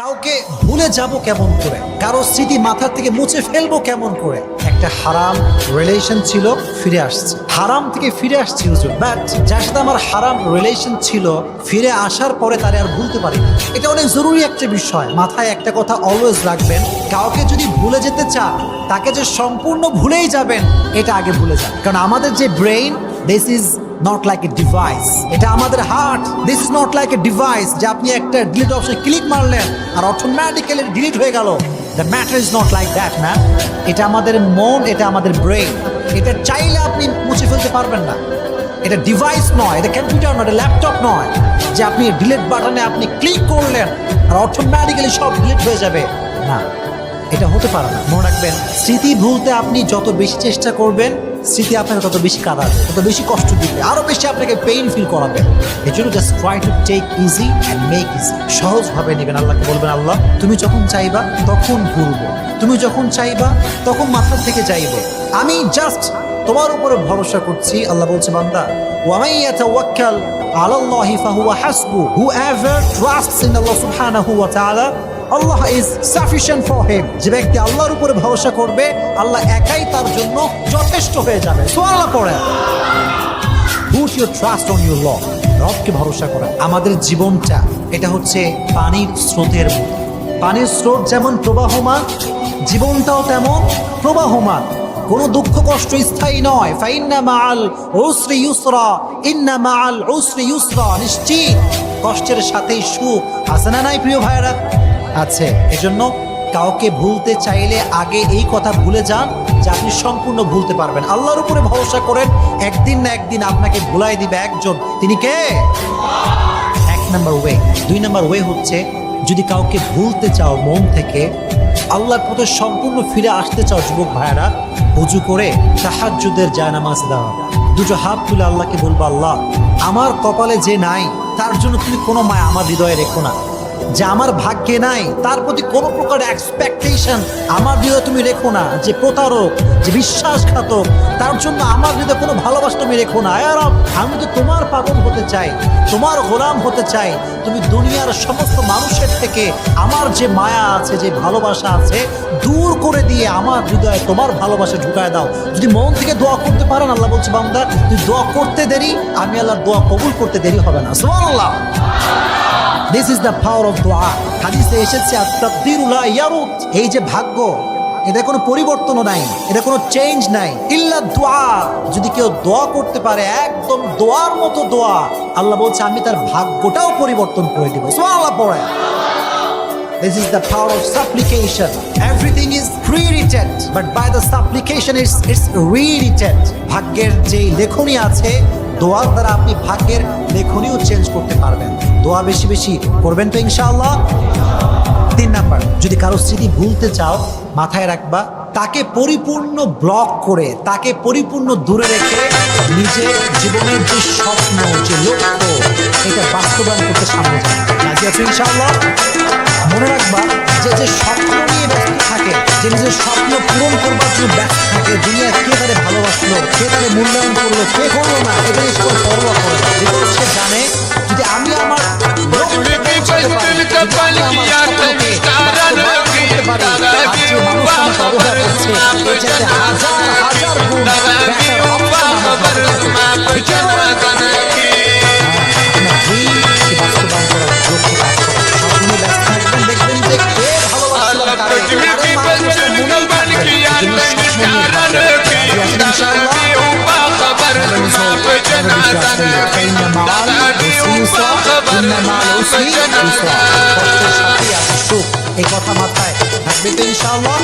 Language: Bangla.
কাউকে ভুলে যাব কেমন করে, কারো স্মৃতি মাথা থেকে মুছে ফেলবো কেমন করে। একটা হারাম রিলেশন ছিল, ফিরে আসছে, হারাম থেকে ফিরে আসছি হুজুর, বাট যার সাথে আমার হারাম রিলেশন ছিল ফিরে আসার পরে তারে আর ভুলতে পারি না। এটা অনেক জরুরি একটা বিষয়, মাথায় একটা কথা অলওয়েজ রাখবেন, কাউকে যদি ভুলে যেতে চান তাকে যে সম্পূর্ণ ভুলেই যাবেন এটা আগে ভুলে যান। কারণ আমাদের যে brain, this is not like a device, এটা আমাদের heart, this is not like a device যে আপনি একটা ডিলিট অপশন ক্লিক মারলেন আর অটোমেটিক্যালি ডিলিট হয়ে গেল। The matter is not like that man. এটা আমাদের মন, এটা আমাদের ব্রেইন, এটা চাইলে আপনি মুছে ফেলতে পারবেন না। এটা ডিভাইস নয়, এটা কম্পিউটার নয়, এটা ল্যাপটপ নয় যে আপনি ডিলিট বাটনে আপনি ক্লিক করলেন আর অটোমেটিক্যালি সব ডিলিট হয়ে যাবে, না, এটা হতে পারে না। মনে রাখবেন, স্মৃতি ভুলতে আপনি যত বেশি চেষ্টা করবেন স্মৃতি আপনাকে তত বেশি কাঁদাবে, তত বেশি কষ্ট দিবে, আরো বেশি আপনাকে পেইন ফিল করাবে। এই জন্য just try to take easy and make easy, সহজভাবে নেবেন। আল্লাহকে বলবেন, আল্লাহ তুমি যখন চাইবা তখন ভুলবো, তুমি যখন চাইবা তখন মাথা থেকে যাইবে, আমি জাস্ট তোমার উপরে ভরসা করছি। আল্লাহ বলছে, বান্দা ওয়ামান ইয়াতাওয়াক্কাল আলাল্লাহি ফাহুয়া হাসবু, whoever trusts in Allah subhanahu wa ta'ala, Allah is sufficient for him। যে ব্যক্তি আল্লাহর উপরে ভরসা করবে আল্লাহ একাই তার জন্য যথেষ্ট হয়ে যাবে। সুবহানাল্লাহ পড়ে, put your trust on your Lord, রবকে ভরসা করা। আমাদের জীবনটা এটা হচ্ছে পানির স্রোতের মতো, পানির স্রোত যেমন প্রবাহমান, জীবনটাও তেমন প্রবাহমান। কোনো দুঃখ কষ্ট স্থায়ী নয়। ফাইন্না মাআল উসরি ইউসরা, ইন্না মাআল উসরি ইউসরা, নিশ্চিত কষ্টের সাথেই সুখ আছে না নাই প্রিয় ভাইরা? আছে। এজন্য কাউকে ভুলতে চাইলে আগে এই কথা ভুলে যান যে আপনি সম্পূর্ণ ভুলতে পারবেন। আল্লাহর উপরে ভরসা করেন, একদিন না একদিন আপনাকে ভুলাই দিবে একজন, তিনি কে? এক নাম্বার ওয়ে। দুই নাম্বার ওয়ে হচ্ছে, যদি কাউকে ভুলতে চাও মন থেকে, আল্লাহর পথে সম্পূর্ণ ফিরে আসতে চাও যুবক ভাইয়েরা, উজু করে তাহাজ্জুদের জায়নামাজ দাও, দুটো হাত তুলে আল্লাহকে বলবো, আল্লাহ আমার কপালে যে নাই তার জন্য তুমি কোনো মায়া আমার হৃদয়ে রেখো না, যে আমার ভাগ্যে নাই তার প্রতি কোনো প্রকার এক্সপেকটেশন আমার হৃদয়ে তুমি রেখো না, যে প্রতারক, যে বিশ্বাসঘাতক তার জন্য আমার হৃদয়ে কোনো ভালোবাসা তুমি রেখো না। আয় রব, আমি তো তোমার পাগল হতে চাই, তোমার গোলাম হতে চাই। তুমি দুনিয়ার সমস্ত মানুষের থেকে আমার যে মায়া আছে, যে ভালোবাসা আছে, দূর করে দিয়ে আমার হৃদয়ে তোমার ভালোবাসা ঢুকায় দাও। যদি মন থেকে দোয়া করতে পারেন, আল্লাহ বলছে, বান্দা তুই দোয়া করতে দেরি, আমি আল্লাহর দোয়া কবুল করতে দেরি হবে না। সুবহানাল্লাহ। This is the power of dua. হাদিসে এসেছে আত-তাকদীরু লা ইয়ারুদ, এই যে ভাগ্য এটা কোনো পরিবর্তনও নাই, এটা কোনো চেঞ্জ নাই, ইল্লা দোয়া। যদি কেউ দোয়া করতে পারে একদম দোয়ার মতো দোয়া, আল্লাহ বলছে আমি তার ভাগ্যটাও পরিবর্তন করে দিব। সুবহানাল্লাহ পড়ে। This is the power of supplication. Everything is pre-written, but by the supplication it's rewritten. ভাগ্যের যে লেখনী আছে, দোয়ার দ্বারা আপনি ভাগ্যের লেখনীও চেঞ্জ করতে পারবেন। দোয়া বেশি বেশি করবেন তো ইনশাআল্লাহ। তিন নাম্বার, যদি কারো স্মৃতি ভুলতে চাও, মাথায় রাখবা তাকে পরিপূর্ণ ব্লক করে, তাকে পরিপূর্ণ দূরে রেখে নিজের জীবনের যে স্বপ্ন, যে লক্ষ্য, এটা বাস্তবায়ন করতে সামনে যাবে। রাজি আছো ইনশাআল্লাহ? মনে রাখবা যে যে স্বপ্ন নিয়ে ব্যস্ত থাকে, যে নিজের স্বপ্ন পূরণ করবার জন্য ব্যস্ত থাকে, দুনিয়া কে তারে ভালোবাসলো, কে তারে মূল্যায়ন করলো, কে করলো না, এটা নিয়ে কোনো পরোয়া করে না। যেগুলো সে জানে, যদি আমি আমার এই কথা মাথায় থাকবে তো ইনশাআল্লাহ।